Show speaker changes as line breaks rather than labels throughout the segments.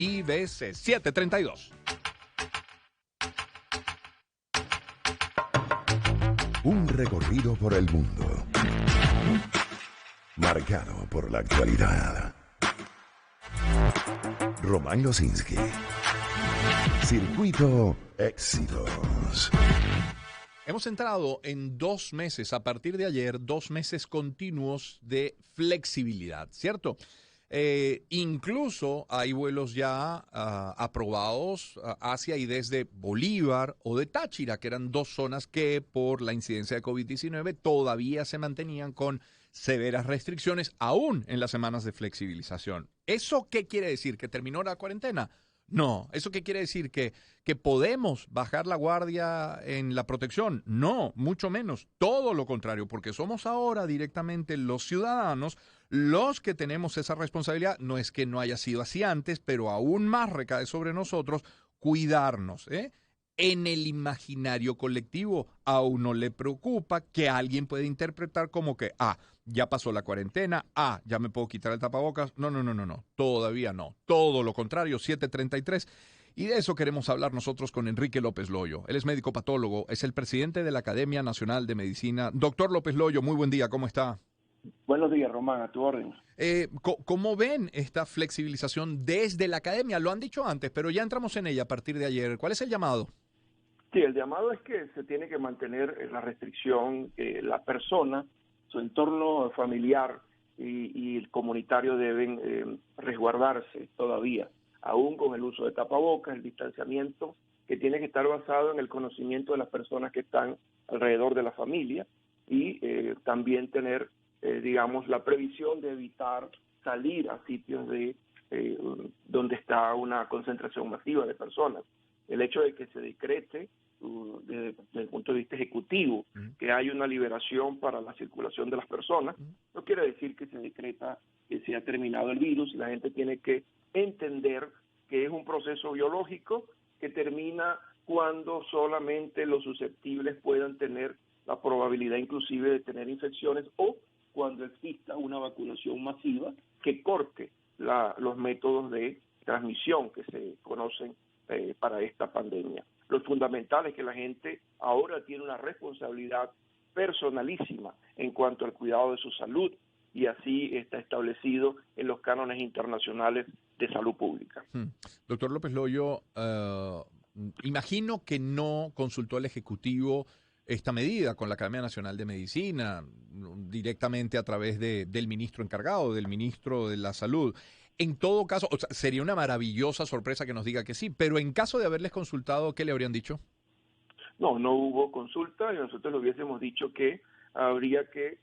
IBC 732.
Un recorrido por el mundo, marcado por la actualidad. Román Losinski. Circuito Éxitos.
Hemos entrado en 2 meses, a partir de ayer, 2 meses continuos de flexibilidad, ¿cierto? Incluso hay vuelos ya aprobados hacia y desde Bolívar o de Táchira, que eran 2 zonas que por la incidencia de COVID-19 todavía se mantenían con severas restricciones, aún en las semanas de flexibilización. ¿Eso qué quiere decir? ¿Que terminó la cuarentena? No. ¿Eso qué quiere decir? ¿Que podemos bajar la guardia en la protección? No, mucho menos. Todo lo contrario, porque somos ahora directamente los ciudadanos los que tenemos esa responsabilidad. No es que no haya sido así antes, pero aún más recae sobre nosotros cuidarnos, ¿eh? En el imaginario colectivo a uno le preocupa que alguien puede interpretar como que, ya pasó la cuarentena, ya me puedo quitar el tapabocas. No, todavía no. Todo lo contrario, 733. Y de eso queremos hablar nosotros con Enrique López Loyo. Él es médico patólogo, es el presidente de la Academia Nacional de Medicina. Doctor López Loyo, muy buen día, ¿cómo está?
Buenos días, Román, a tu orden.
¿Cómo ven esta flexibilización desde la academia? Lo han dicho antes, pero ya entramos en ella a partir de ayer. ¿Cuál es el llamado?
Sí, el llamado es que se tiene que mantener la restricción, la persona, su entorno familiar y el comunitario deben resguardarse todavía, aún con el uso de tapabocas, el distanciamiento, que tiene que estar basado en el conocimiento de las personas que están alrededor de la familia y también tener, digamos, la previsión de evitar salir a sitios donde está una concentración masiva de personas. El hecho de que se decrete desde el punto de vista ejecutivo que hay una liberación para la circulación de las personas, no quiere decir que se decreta que se ha terminado el virus. La gente tiene que entender que es un proceso biológico que termina cuando solamente los susceptibles puedan tener la probabilidad inclusive de tener infecciones o cuando exista una vacunación masiva que corte los métodos de transmisión que se conocen para esta pandemia. Lo fundamental es que la gente ahora tiene una responsabilidad personalísima en cuanto al cuidado de su salud y así está establecido en los cánones internacionales de salud pública.
Doctor López Loyo, imagino que no consultó el Ejecutivo esta medida con la Academia Nacional de Medicina, directamente a través del ministro encargado, del ministro de la Salud. En todo caso, o sea, sería una maravillosa sorpresa que nos diga que sí, pero en caso de haberles consultado, ¿qué le habrían dicho?
No hubo consulta y nosotros le hubiésemos dicho que habría que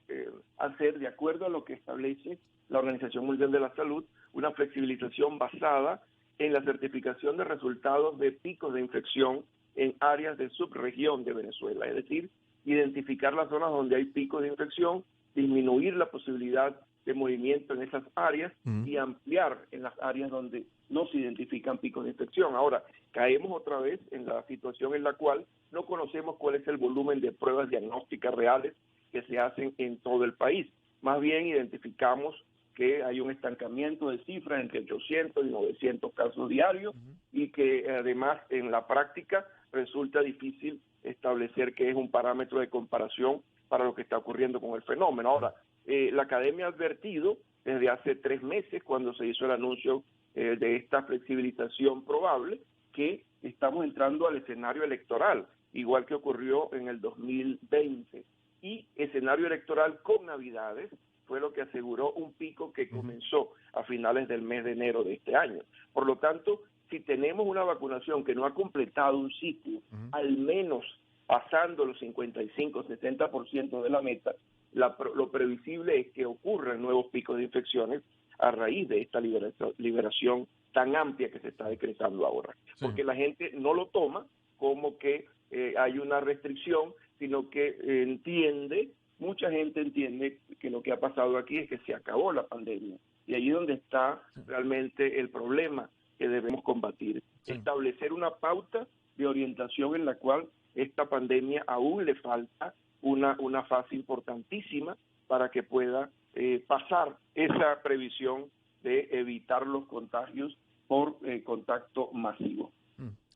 hacer, de acuerdo a lo que establece la Organización Mundial de la Salud, una flexibilización basada en la certificación de resultados de picos de infección en áreas de subregión de Venezuela, es decir, identificar las zonas donde hay picos de infección, disminuir la posibilidad de movimiento en esas áreas y ampliar en las áreas donde no se identifican picos de infección. Ahora, caemos otra vez en la situación en la cual no conocemos cuál es el volumen de pruebas diagnósticas reales que se hacen en todo el país. Más bien identificamos que hay un estancamiento de cifras entre 800 y 900 casos diarios y que además en la práctica resulta difícil establecer que es un parámetro de comparación para lo que está ocurriendo con el fenómeno. Ahora, la Academia ha advertido desde hace 3 meses, cuando se hizo el anuncio de esta flexibilización probable, que estamos entrando al escenario electoral, igual que ocurrió en el 2020. Y escenario electoral con Navidades fue lo que aseguró un pico que comenzó a finales del mes de enero de este año. Por lo tanto, si tenemos una vacunación que no ha completado un ciclo, al menos pasando los 55-60% de la meta, lo previsible es que ocurran nuevos picos de infecciones a raíz de esta liberación tan amplia que se está decretando ahora. Sí. Porque la gente no lo toma como que hay una restricción, sino que mucha gente entiende que lo que ha pasado aquí es que se acabó la pandemia. Y ahí es donde está realmente el problema que debemos combatir. Sí. Establecer una pauta de orientación en la cual esta pandemia aún le falta una fase importantísima para que pueda pasar esa previsión de evitar los contagios por contacto masivo.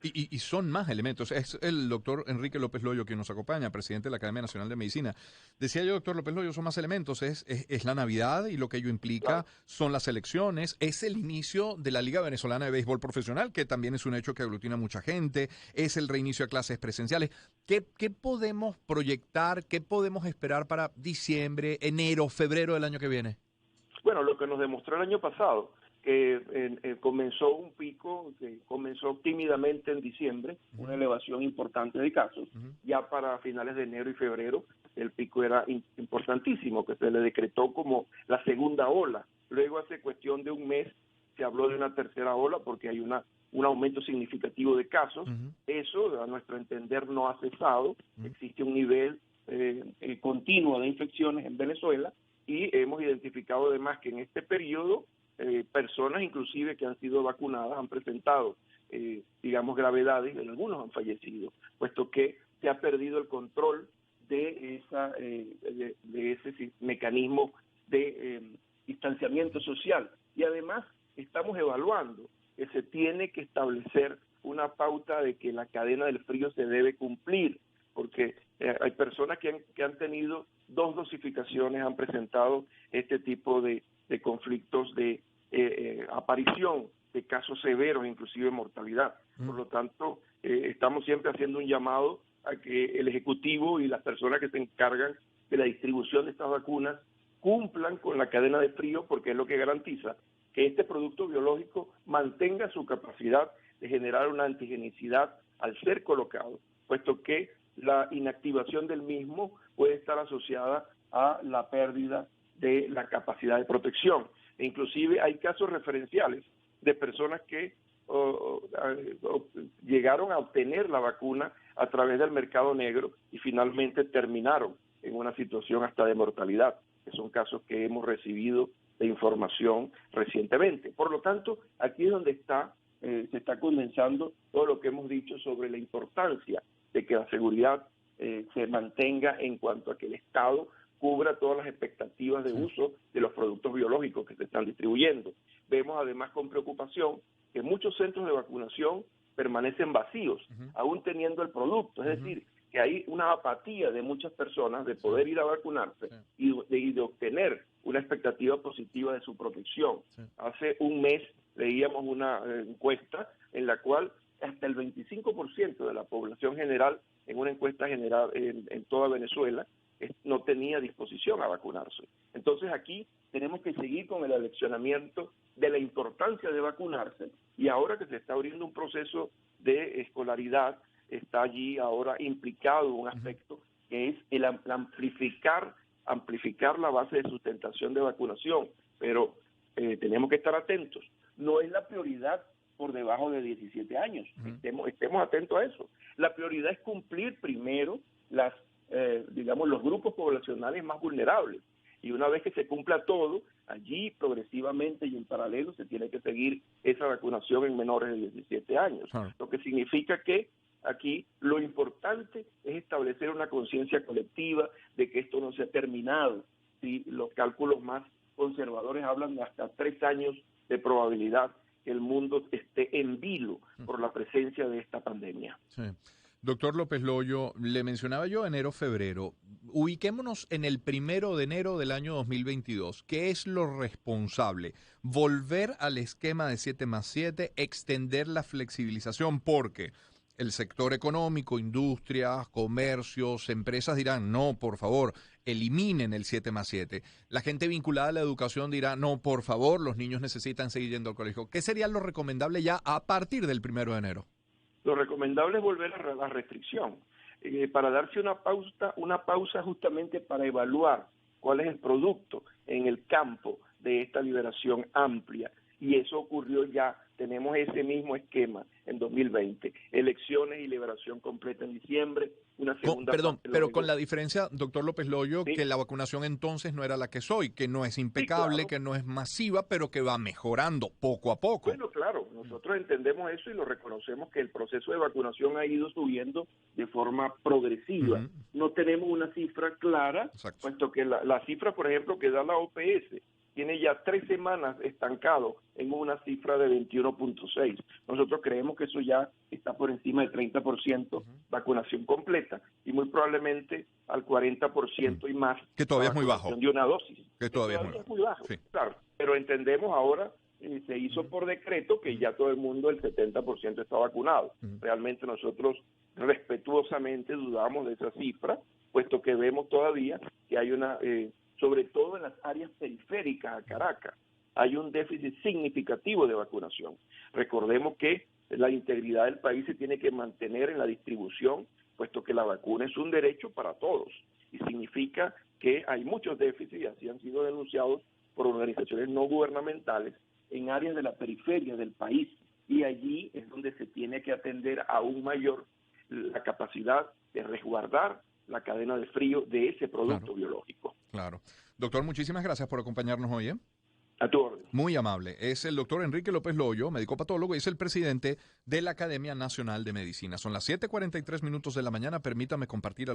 Y son más elementos. Es el doctor Enrique López Loyo quien nos acompaña, presidente de la Academia Nacional de Medicina. Decía yo, doctor López Loyo, son más elementos. Es la Navidad y lo que ello implica,
Claro.
son las elecciones, es el inicio de la Liga Venezolana de Béisbol Profesional, que también es un hecho que aglutina a mucha gente, es el reinicio a clases presenciales. ¿Qué podemos proyectar, qué podemos esperar para diciembre, enero, febrero del año que viene?
Bueno, lo que nos demostró el año pasado, que comenzó un pico, que comenzó tímidamente en diciembre, una elevación importante de casos. Ya para finales de enero y febrero el pico era importantísimo, que se le decretó como la segunda ola. Luego, hace cuestión de un mes, se habló de una tercera ola porque hay un aumento significativo de casos. Eso, a nuestro entender, no ha cesado. Existe un nivel continuo de infecciones en Venezuela, y hemos identificado además que en este periodo personas inclusive que han sido vacunadas han presentado, digamos, gravedades, y algunos han fallecido, puesto que se ha perdido el control de ese mecanismo de distanciamiento social. Y además estamos evaluando que se tiene que establecer una pauta de que la cadena del frío se debe cumplir, porque hay personas que han tenido 2 dosificaciones, han presentado este tipo de conflictos de aparición de casos severos, inclusive mortalidad. Por lo tanto, estamos siempre haciendo un llamado a que el Ejecutivo y las personas que se encargan de la distribución de estas vacunas cumplan con la cadena de frío, porque es lo que garantiza que este producto biológico mantenga su capacidad de generar una antigenicidad al ser colocado, puesto que la inactivación del mismo puede estar asociada a la pérdida de la capacidad de protección. E inclusive hay casos referenciales de personas que llegaron a obtener la vacuna a través del mercado negro y finalmente terminaron en una situación hasta de mortalidad, que son casos que hemos recibido de información recientemente. Por lo tanto, aquí es donde se está condensando todo lo que hemos dicho sobre la importancia de que la seguridad se mantenga en cuanto a que el Estado cubra todas las expectativas de uso de los productos biológicos que se están distribuyendo. Vemos además con preocupación que muchos centros de vacunación permanecen vacíos, aún teniendo el producto. Es decir, que hay una apatía de muchas personas de poder ir a vacunarse y de obtener una expectativa positiva de su protección. Hace un mes leíamos una encuesta en la cual hasta el 25% de la población general, en una encuesta general en toda Venezuela, no tenía disposición a vacunarse. Entonces aquí tenemos que seguir con el aleccionamiento de la importancia de vacunarse, y ahora que se está abriendo un proceso de escolaridad, está allí ahora implicado un aspecto que es el amplificar la base de sustentación de vacunación, pero tenemos que estar atentos. No es la prioridad por debajo de 17 años, estemos atentos a eso. La prioridad es cumplir primero los grupos poblacionales más vulnerables, y una vez que se cumpla todo, allí progresivamente y en paralelo se tiene que seguir esa vacunación en menores de 17 años, lo que significa que aquí lo importante es establecer una conciencia colectiva de que esto no se ha terminado. ¿Sí? Los cálculos más conservadores hablan de hasta 3 años de probabilidad que el mundo esté en vilo por la presencia de esta pandemia.
Sí. Doctor López Loyo, le mencionaba yo enero, febrero. Ubiquémonos en el 1 de enero del año 2022. ¿Qué es lo responsable? Volver al esquema de 7+7, extender la flexibilización, porque el sector económico, industrias, comercios, empresas dirán, no, por favor, eliminen el 7+7. La gente vinculada a la educación dirá, no, por favor, los niños necesitan seguir yendo al colegio. ¿Qué sería lo recomendable ya a partir del 1 de enero?
Lo recomendable es volver a la restricción, para darse una pausa justamente para evaluar cuál es el producto en el campo de esta liberación amplia. Y eso ocurrió ya, tenemos ese mismo esquema en 2020, elecciones y liberación completa en diciembre, una segunda
Perdón,
parte
pero
luego.
con la diferencia, doctor López Loyo,
Sí.
que la vacunación entonces no era la que soy, que no es impecable,
Sí, claro.
que no es masiva, pero que va mejorando poco a poco.
Bueno, claro, nosotros entendemos eso y lo reconocemos, que el proceso de vacunación ha ido subiendo de forma progresiva. No tenemos una cifra clara,
Exacto.
puesto que la cifra, por ejemplo, que da la OPS tiene ya 3 semanas estancado en una cifra de 21.6. Nosotros creemos que eso ya está por encima del 30% vacunación completa y muy probablemente al 40% y más.
Que todavía es muy bajo.
De una dosis.
Que todavía es muy bajo.
Sí. Claro, pero entendemos ahora, se hizo por decreto que ya todo el mundo, el 70% está vacunado. Realmente nosotros respetuosamente dudamos de esa cifra, puesto que vemos todavía que hay una... sobre todo en las áreas periféricas a Caracas, hay un déficit significativo de vacunación. Recordemos que la integridad del país se tiene que mantener en la distribución, puesto que la vacuna es un derecho para todos. Y significa que hay muchos déficits, y así han sido denunciados por organizaciones no gubernamentales, en áreas de la periferia del país. Y allí es donde se tiene que atender aún mayor la capacidad de resguardar la cadena de frío de ese producto biológico.
Claro. Doctor, muchísimas gracias por acompañarnos hoy.
A tu orden.
Muy amable. Es el doctor Enrique López Loyo, médico patólogo, y es el presidente de la Academia Nacional de Medicina. Son las 7:43 de la mañana. Permítame compartir